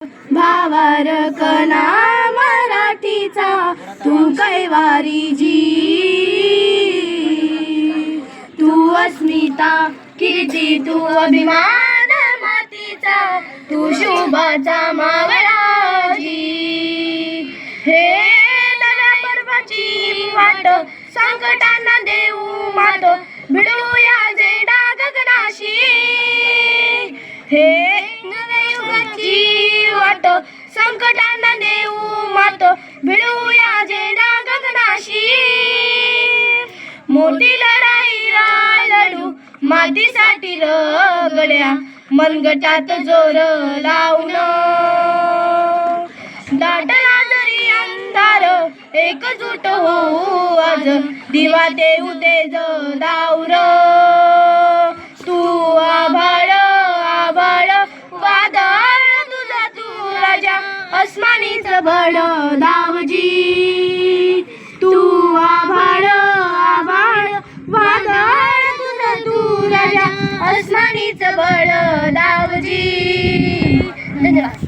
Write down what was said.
भावार कणा मराठीचा तू कैवारी जी, तू अस्मिता कीर्ती तू अभिमान मातीचा, तू शुभाचा मावळाजी. हे नव्या पर्वाची वाट संकटांना देऊ मात, भिडूया झेंडा गगनाशी. हे नव्या युगाची वाट संकटांना देऊ मात, भिडूया झेंडा गगनाशी. मोठी लढाई लढू मातीसाठी रगड्या, मनगटात जोर लावून. दाटला जरी अंधार एकजूट होऊ आज, दिवा देऊ तेज दाऊर. तू आभाळ आभाळ वादळ तुझा तू राजा, अस्मानीच बळ दावजी. तू आभाळ आभाळ वादळ तुझा तू राजा, अस्मानीच बळ दावजी. धन्यवाद.